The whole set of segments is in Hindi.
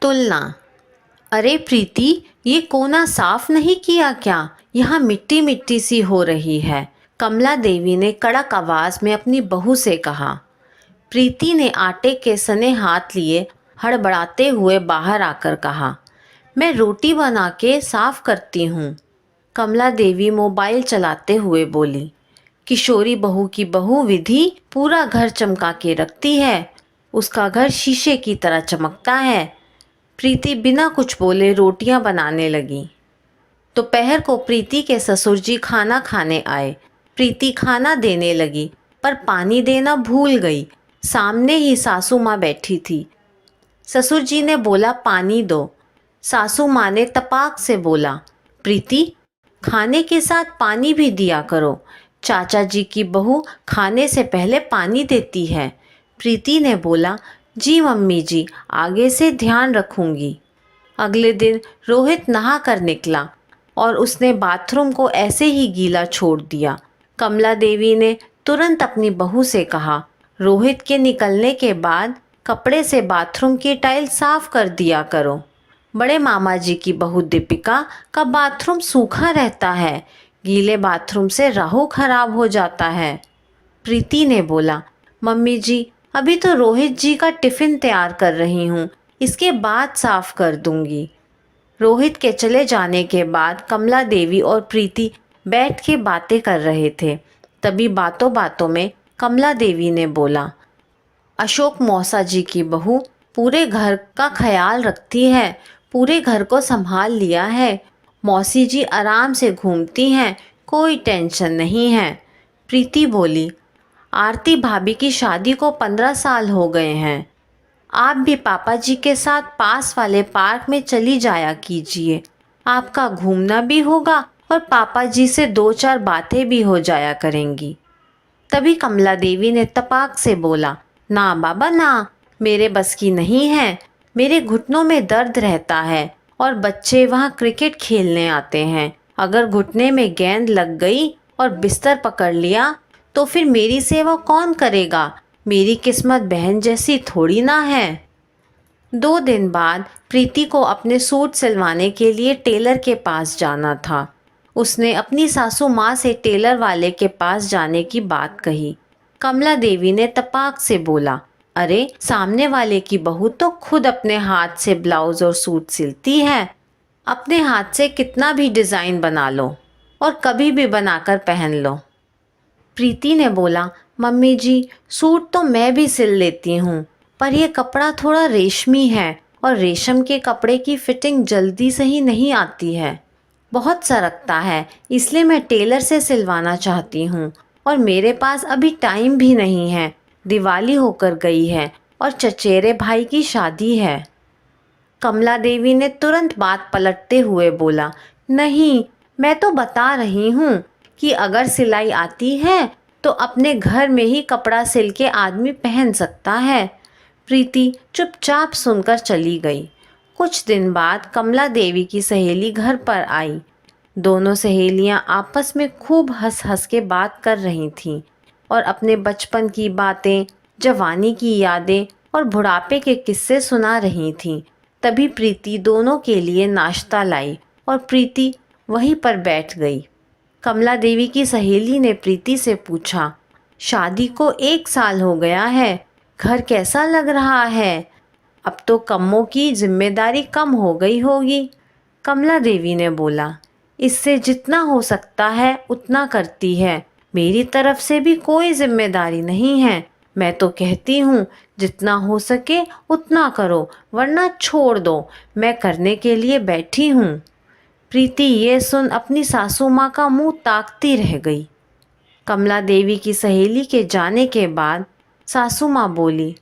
तुलना। अरे प्रीति, ये कोना साफ नहीं किया क्या? यहाँ मिट्टी मिट्टी सी हो रही है। कमला देवी ने कड़क आवाज में अपनी बहू से कहा। प्रीति ने आटे के सने हाथ लिए हड़बड़ाते हुए बाहर आकर कहा, मैं रोटी बना के साफ करती हूँ। कमला देवी मोबाइल चलाते हुए बोली, किशोरी बहू की बहू विधि पूरा घर चमका के रखती है। उसका घर शीशे की तरह चमकता है। प्रीति बिना कुछ बोले रोटियां बनाने लगी। दोपहर को प्रीति के ससुर जी खाना खाने आए। प्रीति खाना देने लगी पर पानी देना भूल गई। सामने ही सासू माँ बैठी थी। ससुर जी ने बोला, पानी दो। सासू माँ ने तपाक से बोला, प्रीति, खाने के साथ पानी भी दिया करो। चाचा जी की बहू खाने से पहले पानी देती है। प्रीति ने बोला, जी मम्मी जी, आगे से ध्यान रखूंगी। अगले दिन रोहित नहा कर निकला और उसने बाथरूम को ऐसे ही गीला छोड़ दिया। कमला देवी ने तुरंत अपनी बहू से कहा, रोहित के निकलने के बाद कपड़े से बाथरूम की टाइल साफ कर दिया करो। बड़े मामा जी की बहू दीपिका का बाथरूम सूखा रहता है। गीले बाथरूम से राहु खराब हो जाता है। प्रीति ने बोला, मम्मी जी, अभी तो रोहित जी का टिफ़िन तैयार कर रही हूँ, इसके बाद साफ कर दूंगी। रोहित के चले जाने के बाद कमला देवी और प्रीति बैठ के बातें कर रहे थे। तभी बातों बातों में कमला देवी ने बोला, अशोक मौसा जी की बहू पूरे घर का ख्याल रखती है, पूरे घर को संभाल लिया है। मौसी जी आराम से घूमती हैं, कोई टेंशन नहीं है। प्रीति बोली, आरती भाभी की शादी को 15 साल हो गए हैं। आप भी पापा जी के साथ पास वाले पार्क में चली जाया कीजिए। आपका घूमना भी होगा और पापा जी से 2-4 बातें भी हो जाया करेंगी। तभी कमला देवी ने तपाक से बोला, ना बाबा ना, मेरे बस की नहीं है। मेरे घुटनों में दर्द रहता है और बच्चे वहाँ क्रिकेट खेलने आते हैं। अगर घुटने में गेंद लग गई और बिस्तर पकड़ लिया तो फिर मेरी सेवा कौन करेगा? मेरी किस्मत बहन जैसी थोड़ी ना है। 2 दिन बाद प्रीति को अपने सूट सिलवाने के लिए टेलर के पास जाना था। उसने अपनी सासू माँ से टेलर वाले के पास जाने की बात कही। कमला देवी ने तपाक से बोला, अरे सामने वाले की बहू तो खुद अपने हाथ से ब्लाउज और सूट सिलती है। अपने हाथ से कितना भी डिज़ाइन बना लो और कभी भी बनाकर पहन लो। प्रीति ने बोला, मम्मी जी, सूट तो मैं भी सिल लेती हूँ, पर यह कपड़ा थोड़ा रेशमी है और रेशम के कपड़े की फिटिंग जल्दी से ही नहीं आती है, बहुत सरकता है, इसलिए मैं टेलर से सिलवाना चाहती हूँ। और मेरे पास अभी टाइम भी नहीं है, दिवाली होकर गई है और चचेरे भाई की शादी है। कमला देवी ने तुरंत बात पलटते हुए बोला, नहीं, मैं तो बता रही हूँ कि अगर सिलाई आती है तो अपने घर में ही कपड़ा सिल के आदमी पहन सकता है। प्रीति चुपचाप सुनकर चली गई। कुछ दिन बाद कमला देवी की सहेली घर पर आई। दोनों सहेलियां आपस में खूब हंस हंस के बात कर रही थीं और अपने बचपन की बातें, जवानी की यादें और बुढ़ापे के किस्से सुना रही थीं। तभी प्रीति दोनों के लिए नाश्ता लाई और प्रीति वहीं पर बैठ गई। कमला देवी की सहेली ने प्रीति से पूछा, शादी को 1 साल हो गया है, घर कैसा लग रहा है? अब तो कम्मों की जिम्मेदारी कम हो गई होगी। कमला देवी ने बोला, इससे जितना हो सकता है उतना करती है। मेरी तरफ से भी कोई जिम्मेदारी नहीं है। मैं तो कहती हूँ जितना हो सके उतना करो, वरना छोड़ दो, मैं करने के लिए बैठी हूँ। प्रीति ये सुन अपनी सासू माँ का मुंह ताकती रह गई। कमला देवी की सहेली के जाने के बाद सासू माँ बोली,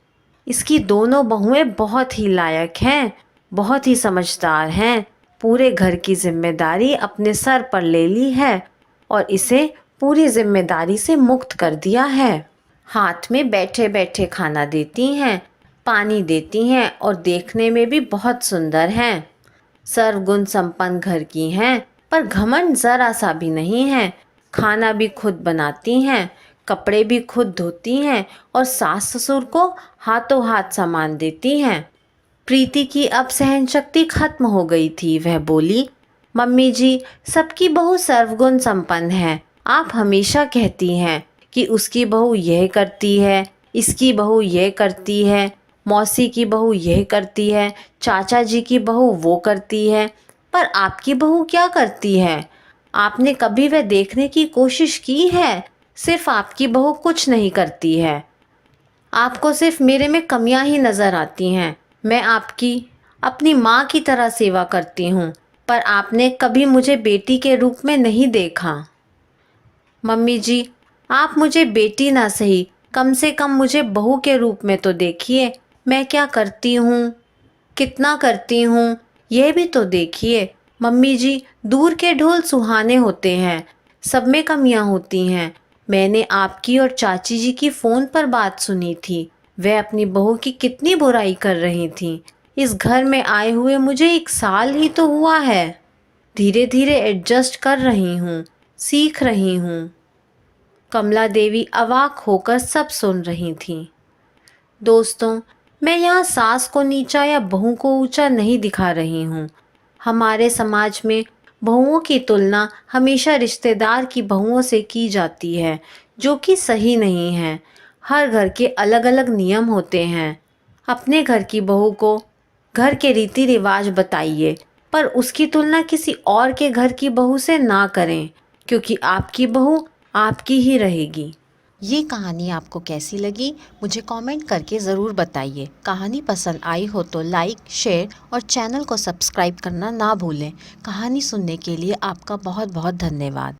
इसकी दोनों बहुएं बहुत ही लायक हैं, बहुत ही समझदार हैं। पूरे घर की जिम्मेदारी अपने सर पर ले ली है और इसे पूरी जिम्मेदारी से मुक्त कर दिया है। हाथ में बैठे बैठे खाना देती हैं, पानी देती हैं और देखने में भी बहुत सुंदर हैं। सर्वगुण संपन्न घर की हैं, पर घमंड जरा सा भी नहीं है। खाना भी खुद बनाती हैं, कपड़े भी खुद धोती हैं और सास ससुर को हाथों हाथ सामान देती हैं। प्रीति की अब सहनशक्ति खत्म हो गई थी। वह बोली, मम्मी जी, सबकी बहू सर्वगुण संपन्न है। आप हमेशा कहती हैं कि उसकी बहू यह करती है, इसकी बहू यह करती है, मौसी की बहू यह करती है, चाचा जी की बहू वो करती है, पर आपकी बहू क्या करती है? आपने कभी वह देखने की कोशिश की है? सिर्फ आपकी बहू कुछ नहीं करती है। आपको सिर्फ मेरे में कमियां ही नज़र आती हैं। मैं आपकी अपनी माँ की तरह सेवा करती हूँ, पर आपने कभी मुझे बेटी के रूप में नहीं देखा। मम्मी जी, आप मुझे बेटी ना सही, कम से कम मुझे बहू के रूप में तो देखिए। मैं क्या करती हूँ, कितना करती हूँ, यह भी तो देखिए। मम्मी जी, दूर के ढोल सुहाने होते हैं, सब में कमियां होती हैं। मैंने आपकी और चाची जी की फ़ोन पर बात सुनी थी। वह अपनी बहू की कितनी बुराई कर रही थी। इस घर में आए हुए मुझे 1 साल ही तो हुआ है। धीरे धीरे एडजस्ट कर रही हूँ, सीख रही हूँ। कमला देवी अवाक होकर सब सुन रही थीं। दोस्तों, मैं यहाँ सास को नीचा या बहू को ऊंचा नहीं दिखा रही हूँ। हमारे समाज में बहुओं की तुलना हमेशा रिश्तेदार की बहुओं से की जाती है, जो कि सही नहीं है। हर घर के अलग अलग नियम होते हैं। अपने घर की बहू को घर के रीति रिवाज बताइए, पर उसकी तुलना किसी और के घर की बहू से ना करें, क्योंकि आपकी बहू आपकी ही रहेगी। ये कहानी आपको कैसी लगी मुझे कमेंट करके ज़रूर बताइए। कहानी पसंद आई हो तो लाइक, शेयर और चैनल को सब्सक्राइब करना ना भूलें। कहानी सुनने के लिए आपका बहुत बहुत धन्यवाद।